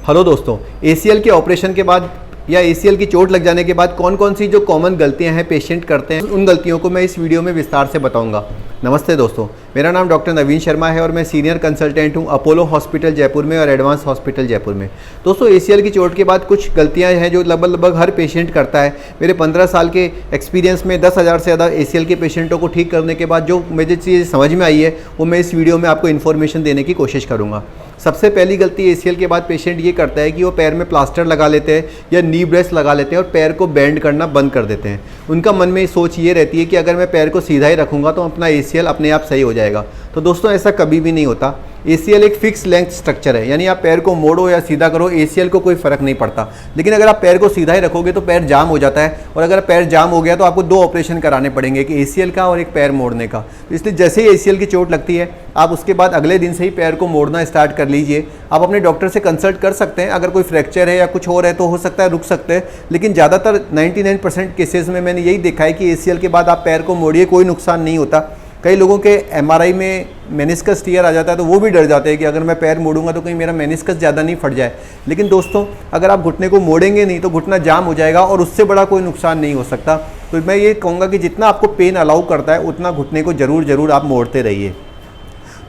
Hello दोस्तों, ACL के operation के बाद या एसीएल की चोट लग जाने के बाद कौन कौन सी जो कॉमन गलतियां हैं पेशेंट करते हैं, उन गलतियों को मैं इस वीडियो में विस्तार से बताऊंगा। नमस्ते दोस्तों, मेरा नाम डॉक्टर नवीन शर्मा है और मैं सीनियर कंसल्टेंट हूं अपोलो हॉस्पिटल जयपुर में और एडवांस हॉस्पिटल जयपुर में। दोस्तों, एसीएल की चोट के बाद कुछ गलतियां हैं जो लगभग हर पेशेंट करता है। मेरे 15 साल के एक्सपीरियंस में 10,000 से ज़्यादा एसीएल के पेशेंटों को ठीक करने के बाद जो मुझे चीज़ समझ में आई है वो मैं इस वीडियो में आपको इन्फॉर्मेशन देने की कोशिश करूँगा। सबसे पहली गलती एसीएल के बाद पेशेंट ये करता है कि वो पैर में प्लास्टर लगा लेते हैं या नी ब्रेस लगा लेते हैं और पैर को बेंड करना बंद कर देते हैं। उनका मन में सोच ये रहती है कि अगर मैं पैर को सीधा ही रखूँगा तो अपना एसीएल अपने आप सही हो जाएगा। तो दोस्तों, ऐसा कभी भी नहीं होता। एसीएल एक फिक्स लेंथ स्ट्रक्चर है, यानी आप पैर को मोड़ो या सीधा करो, एसीएल को कोई फ़र्क नहीं पड़ता। लेकिन अगर आप पैर को सीधा ही रखोगे तो पैर जाम हो जाता है, और अगर पैर जाम हो गया तो आपको 2 ऑपरेशन कराने पड़ेंगे, एक एसीएल का और एक पैर मोड़ने का। इसलिए जैसे ही एसीएल की चोट लगती है, आप उसके बाद अगले दिन से ही पैर को मोड़ना स्टार्ट कर लीजिए। आप अपने डॉक्टर से कंसल्ट कर सकते हैं, अगर कोई फ्रैक्चर है या कुछ और है तो हो सकता है रुक सकते हैं। लेकिन ज़्यादातर 99% केसेस में मैंने यही देखा है कि एसीएल के बाद आप पैर को मोड़िए, कोई नुकसान नहीं होता। कई लोगों के एमआरआई में मेनिस्कस टीयर आ जाता है तो वो भी डर जाते हैं कि अगर मैं पैर मोड़ूंगा तो कहीं मेरा मेनिस्कस ज़्यादा नहीं फट जाए। लेकिन दोस्तों, अगर आप घुटने को मोड़ेंगे नहीं तो घुटना जाम हो जाएगा और उससे बड़ा कोई नुकसान नहीं हो सकता। तो मैं ये कहूँगा कि जितना आपको पेन अलाउ करता है उतना घुटने को ज़रूर आप मोड़ते रहिए।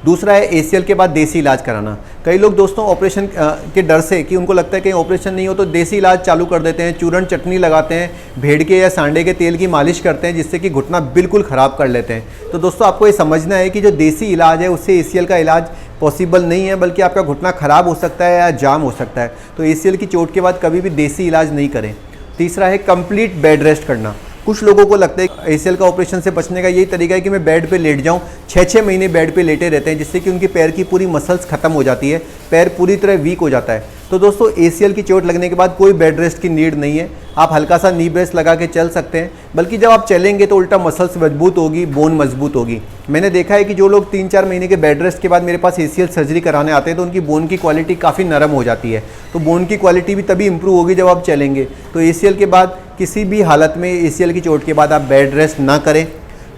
दूसरा है एसीएल के बाद देसी इलाज कराना। कई लोग दोस्तों ऑपरेशन के डर से कि उनको लगता है कि ऑपरेशन नहीं हो तो देसी इलाज चालू कर देते हैं, चूरन चटनी लगाते हैं, भेड़ के या सांडे के तेल की मालिश करते हैं, जिससे कि घुटना बिल्कुल ख़राब कर लेते हैं। तो दोस्तों, आपको ये समझना है कि जो देसी इलाज है उससे एसीएल का इलाज पॉसिबल नहीं है, बल्कि आपका घुटना ख़राब हो सकता है या जाम हो सकता है। तो एसीएल की चोट के बाद कभी भी देसी इलाज नहीं करें। तीसरा है कंप्लीट बेड रेस्ट करना। कुछ लोगों को लगता है एसीएल का ऑपरेशन से बचने का यही तरीका है कि मैं बेड पे लेट जाऊं। 6-6 महीने बेड पे लेटे रहते हैं, जिससे कि उनके पैर की पूरी मसल्स खत्म हो जाती है, पैर पूरी तरह वीक हो जाता है। तो दोस्तों, एसीएल की चोट लगने के बाद कोई बेड रेस्ट की नीड नहीं है। आप हल्का सा नी ब्रेस लगा के चल सकते हैं, बल्कि जब आप चलेंगे तो उल्टा मसल्स मजबूत होगी, बोन मजबूत होगी। मैंने देखा है कि जो लोग 3-4 महीने के बेड रेस्ट के बाद मेरे पास एसीएल सर्जरी कराने आते हैं तो उनकी बोन की क्वालिटी काफ़ी नरम हो जाती है। तो बोन की क्वालिटी भी तभी इंप्रूव होगी जब आप चलेंगे। तो एसीएल के बाद किसी भी हालत में एसीएल की चोट के बाद आप बेड रेस्ट ना करें।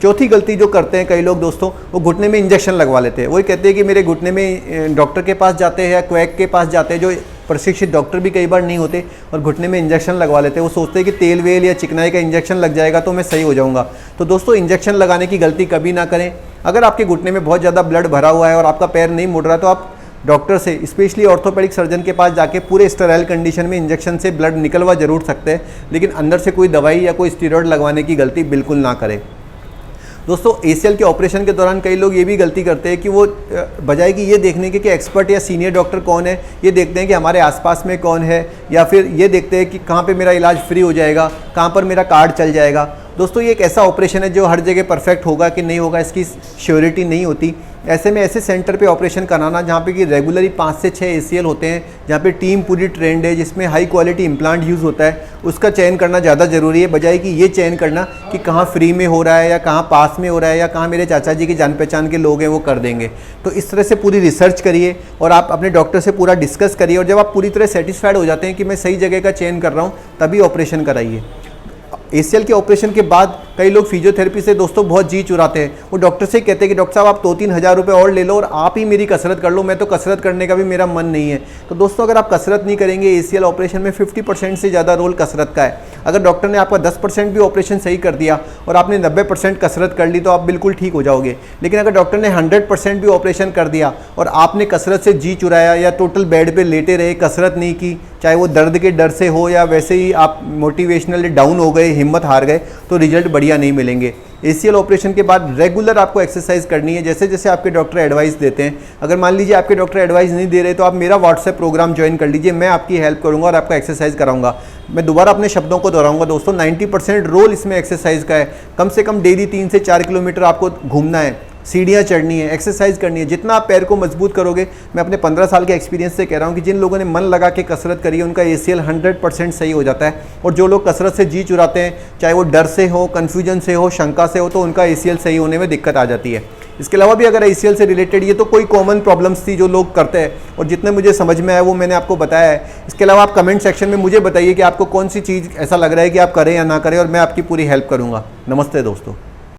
चौथी गलती जो करते हैं कई लोग दोस्तों, वो घुटने में इंजेक्शन लगवा लेते हैं। वही कहते हैं कि मेरे घुटने में डॉक्टर के पास जाते हैं या क्वैक के पास जाते हैं, जो प्रशिक्षित डॉक्टर भी कई बार नहीं होते, और घुटने में इंजेक्शन लगवा लेते हैं। वो सोचते हैं कि तेल वेल या चिकनाई का इंजेक्शन लग जाएगा तो मैं सही हो जाऊंगा। तो दोस्तों, इंजेक्शन लगाने की गलती कभी ना करें। अगर आपके घुटने में बहुत ज़्यादा ब्लड भरा हुआ है और आपका पैर नहीं मुड़ रहा तो आप डॉक्टर से, स्पेशली ऑर्थोपेडिक सर्जन के पास जाके पूरे स्टेराइल कंडीशन में इंजेक्शन से ब्लड निकलवा जरूर सकते हैं, लेकिन अंदर से कोई दवाई या कोई स्टीरॉयड लगवाने की गलती बिल्कुल ना करें। दोस्तों, एसीएल के ऑपरेशन के दौरान कई लोग ये भी गलती करते हैं कि वो बजाय कि ये देखने के कि एक्सपर्ट या सीनियर डॉक्टर कौन है, ये देखते हैं कि हमारे आसपास में कौन है, या फिर ये देखते हैं कि कहाँ पे मेरा इलाज फ्री हो जाएगा, कहाँ पर मेरा कार्ड चल जाएगा। दोस्तों, ये एक ऐसा ऑपरेशन है जो हर जगह परफेक्ट होगा कि नहीं होगा इसकी श्योरिटी नहीं होती। ऐसे में ऐसे सेंटर पे ऑपरेशन कराना जहाँ पे कि रेगुलरली 5 से 6 एसीएल होते हैं, जहाँ पे टीम पूरी ट्रेंड है, जिसमें हाई क्वालिटी इम्प्लांट यूज़ होता है, उसका चयन करना ज़्यादा ज़रूरी है, बजाय कि ये चयन करना कि कहाँ फ्री में हो रहा है या कहाँ पास में हो रहा है या कहाँ मेरे चाचा जी की जान पहचान के लोग हैं वो कर देंगे। तो इस तरह से पूरी रिसर्च करिए और आप अपने डॉक्टर से पूरा डिस्कस करिए, और जब आप पूरी तरह सेटिस्फाइड हो जाते हैं कि मैं सही जगह का चयन कर रहा हूँ, तभी ऑपरेशन कराइए। एसीएल के ऑपरेशन के बाद कई लोग फिजियोथेरेपी से दोस्तों बहुत जी चुराते हैं। वो डॉक्टर से कहते हैं कि डॉक्टर साहब आप 2-3 हज़ार रुपये और ले लो और आप ही मेरी कसरत कर लो, मैं तो कसरत करने का भी मेरा मन नहीं है। तो दोस्तों, अगर आप कसरत नहीं करेंगे, एसीएल ऑपरेशन में 50% से ज़्यादा रोल कसरत का है। अगर डॉक्टर ने आपका 10% भी ऑपरेशन सही कर दिया और आपने 90% कसरत कर ली तो आप बिल्कुल ठीक हो जाओगे। लेकिन अगर डॉक्टर ने 100% भी ऑपरेशन कर दिया और आपने कसरत से जी चुराया या टोटल बेड पर लेटे रहे, कसरत नहीं की, चाहे वो दर्द के डर से हो या वैसे ही आप मोटिवेशनली डाउन हो गए, हिम्मत हार गए, तो रिजल्ट बढ़िया नहीं मिलेंगे। एसीएल ऑपरेशन के बाद रेगुलर आपको एक्सरसाइज करनी है, जैसे जैसे आपके डॉक्टर एडवाइस देते हैं। अगर मान लीजिए आपके डॉक्टर एडवाइस नहीं दे रहे तो आप मेरा व्हाट्सएप प्रोग्राम ज्वाइन कर लीजिए, मैं आपकी हेल्प करूंगा और आपका एक्सरसाइज कराऊंगा। मैं दोबारा अपने शब्दों को दोहराऊंगा दोस्तों, 90% रोल इसमें एक्सरसाइज का है। कम से कम डेली 3 से 4 किलोमीटर आपको घूमना है, सीढ़ियाँ चढ़नी है, एक्सरसाइज करनी है। जितना आप पैर को मजबूत करोगे, मैं अपने 15 साल के एक्सपीरियंस से कह रहा हूँ कि जिन लोगों ने मन लगा के कसरत करी है उनका एसीएल 100% सही हो जाता है। और जो लोग कसरत से जी चुराते हैं, चाहे वो डर से हो, कन्फ्यूजन से हो, शंका से हो, तो उनका एसीएल सही होने में दिक्कत आ जाती है। इसके अलावा भी अगर एसीएल से रिलेटेड ये तो कोई कॉमन प्रॉब्लम्स थी जो लोग करते हैं, और जितने मुझे समझ में आया वो मैंने आपको बताया है। इसके अलावा आप कमेंट सेक्शन में मुझे बताइए कि आपको कौन सी चीज़ ऐसा लग रहा है कि आप करें या ना करें, और मैं आपकी पूरी हेल्प करूँगा। नमस्ते दोस्तों।